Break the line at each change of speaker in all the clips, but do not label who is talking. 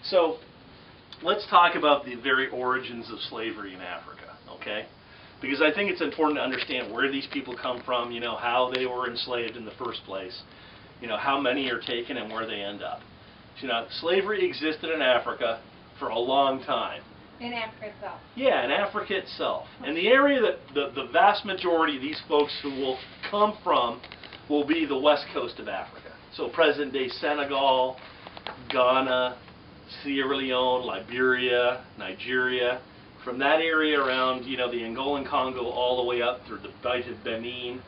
So let's talk about the very origins of slavery in Africa, okay? Because I think it's important to understand where these people come from, you know, how they were enslaved in the first place, you know, how many are taken and where they end up. So, you know, slavery existed in Africa for a long time.
In Africa itself?
Yeah, in Africa itself. And the area that the vast majority of these folks who will come from will be the west coast of Africa. So present-day Senegal, Ghana, Sierra Leone, Liberia, Nigeria. From that area around, you know, the Angolan Congo all the way up through the Bight of Benin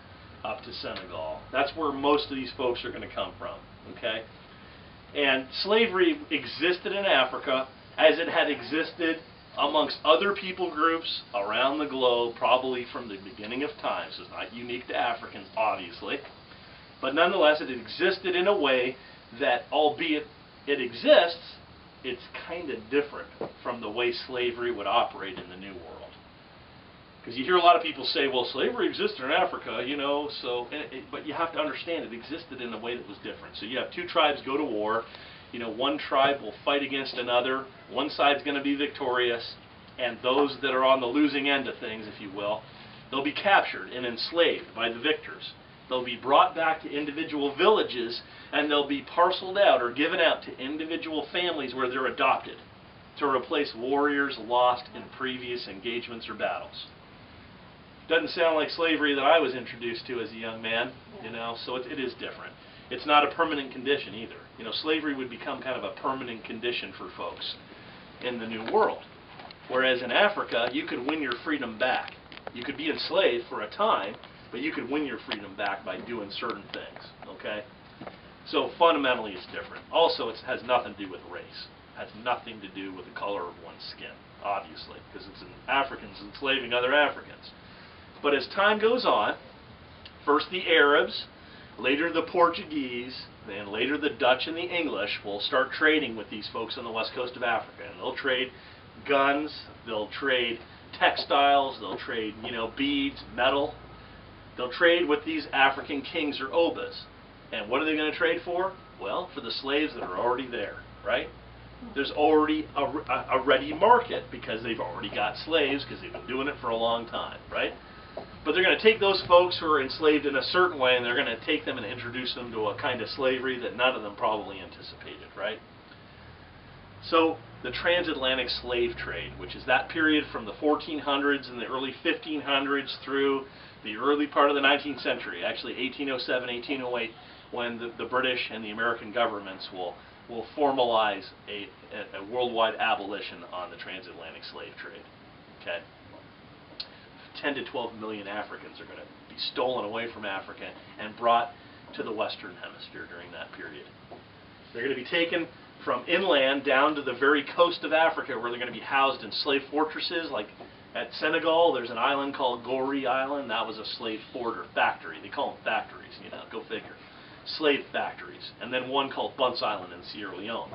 up to Senegal. That's where most of these folks are going to come from, okay? And slavery existed in Africa as it had existed amongst other people groups around the globe, probably from the beginning of time. So it's not unique to Africans, obviously. But nonetheless, it existed in a way that, albeit it exists, it's kind of different from the way slavery would operate in the New World. Because you hear a lot of people say, well, slavery existed in Africa, you know, so, but you have to understand it existed in a way that was different. So you have two tribes go to war. You know, one tribe will fight against another. One side's going to be victorious, and those that are on the losing end of things, if you will, they'll be captured and enslaved by the victors. They'll be brought back to individual villages, and they'll be parceled out or given out to individual families where they're adopted to replace warriors lost in previous engagements or battles. Doesn't sound like slavery that I was introduced to as a young man, you know, so it is different. It's not a permanent condition either. You know, slavery would become kind of a permanent condition for folks in the New World. Whereas in Africa, you could win your freedom back. You could be enslaved for a time, but you could win your freedom back by doing certain things, okay? So fundamentally it's different. Also, it has nothing to do with race. It has nothing to do with the color of one's skin, obviously, because it's Africans enslaving other Africans. But as time goes on, first the Arabs, later the Portuguese, then later the Dutch and the English will start trading with these folks on the west coast of Africa. And they'll trade guns, they'll trade textiles, they'll trade, you know, beads, metal. They'll trade with these African kings or obas. And what are they going to trade for? Well, for the slaves that are already there, right? There's already a ready market because they've already got slaves because they've been doing it for a long time, right? But they're going to take those folks who are enslaved in a certain way and they're going to take them and introduce them to a kind of slavery that none of them probably anticipated, right? So the transatlantic slave trade, which is that period from the 1400s and the early 1500s through the early part of the 19th century, actually 1807, 1808, when the British and the American governments will formalize a worldwide abolition on the transatlantic slave trade. Okay, 10 to 12 million Africans are going to be stolen away from Africa and brought to the Western Hemisphere during that period. They're going to be taken from inland down to the very coast of Africa, where they're going to be housed in slave fortresses. Like at Senegal, there's an island called Gorée Island. That was a slave fort or factory. They call them factories, you know, go figure. Slave factories. And then one called Bunce Island in Sierra Leone.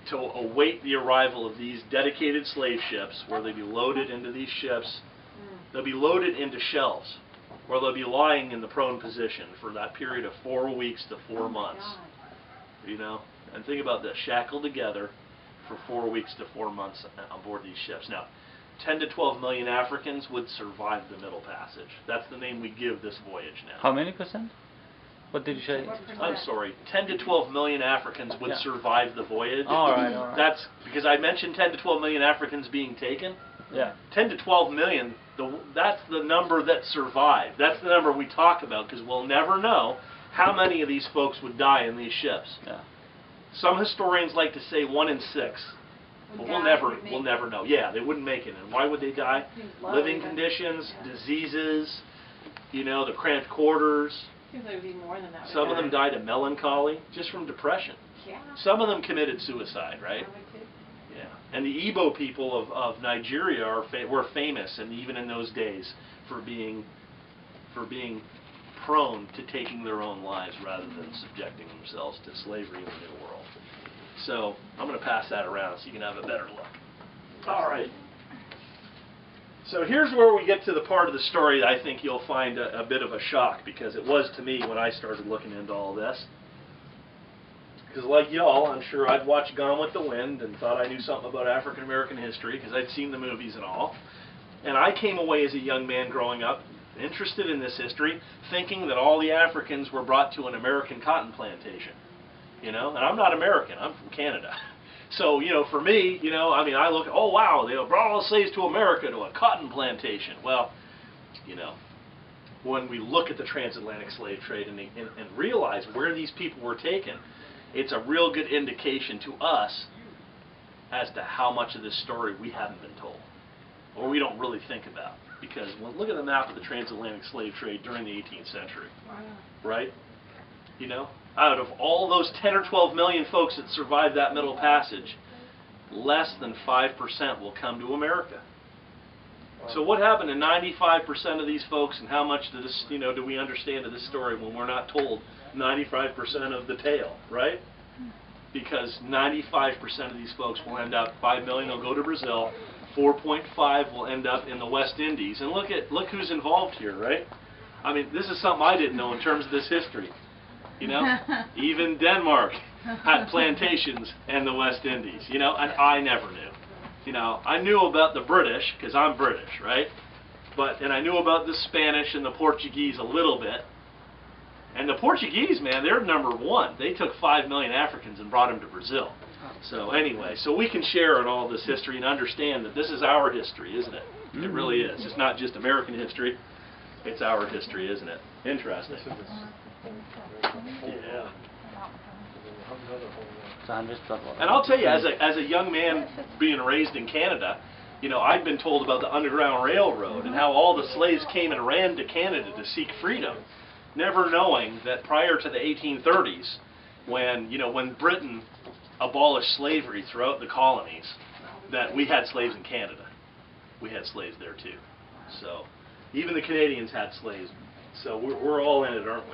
To await the arrival of these dedicated slave ships, where they'll be loaded into these ships. They'll be loaded into shelves, where they'll be lying in the prone position for that period of 4 weeks to 4 months. You know? And think about this, shackled together for 4 weeks to 4 months on board these ships. Now, 10 to 12 million Africans would survive the Middle Passage. That's the name we give this voyage now.
How many percent? What did you say?
I'm sorry, 10 to 12 million Africans would survive the voyage.
All right.
That's because I mentioned 10 to 12 million Africans being taken.
Yeah.
10 to 12 million, that's the number that survived. That's the number we talk about, because we'll never know how many of these folks would die in these ships.
Yeah.
Some historians like to say 1 in 6. But we'll never know. Yeah, they wouldn't make it. And why would they die? Living conditions, diseases, you know, the cramped quarters.
Seems like it would be more than that.
Some of them died of melancholy, just from depression.
Yeah.
Some of them committed suicide, right? Yeah. And the Igbo people of Nigeria were famous, and even in those days, for being prone to taking their own lives rather than subjecting themselves to slavery in the New World. So I'm going to pass that around so you can have a better look. All right. So here's where we get to the part of the story that I think you'll find a bit of a shock, because it was to me when I started looking into all this. because like y'all, I'm sure I'd watched Gone with the Wind and thought I knew something about African American history because I'd seen the movies and all. And I came away as a young man growing up interested in this history, thinking that all the Africans were brought to an American cotton plantation. You know, and I'm not American, I'm from Canada. So, you know, for me, you know, I mean, I look, oh wow, they brought all the slaves to America to a cotton plantation. Well, you know, when we look at the transatlantic slave trade and realize where these people were taken, it's a real good indication to us as to how much of this story we haven't been told, or we don't really think about. Because look at the map of the transatlantic slave trade during the 18th century, right? You know, out of all those 10 or 12 million folks that survived that Middle Passage, less than 5% will come to America. So what happened to 95% of these folks, and how much do this, you know, do we understand of this story when we're not told 95% of the tale, right? Because 95% of these folks will end up, 5 million will go to Brazil, 4.5 will end up in the West Indies, and look who's involved here, right? I mean, this is something I didn't know in terms of this history. You know, even Denmark had plantations in the West Indies, you know, and I never knew. You know, I knew about the British, because I'm British, right? And I knew about the Spanish and the Portuguese a little bit. And the Portuguese, man, they're number one. They took 5 million Africans and brought them to Brazil. So anyway, so we can share in all this history and understand that this is our history, isn't it? It really is. It's not just American history. It's our history, isn't it? Interesting. Yeah. And I'll tell you, as a young man being raised in Canada, you know, I'd been told about the Underground Railroad and how all the slaves came and ran to Canada to seek freedom, never knowing that prior to the 1830s, when Britain abolished slavery throughout the colonies, that we had slaves in Canada. We had slaves there too. So even the Canadians had slaves. So we're all in it, aren't we?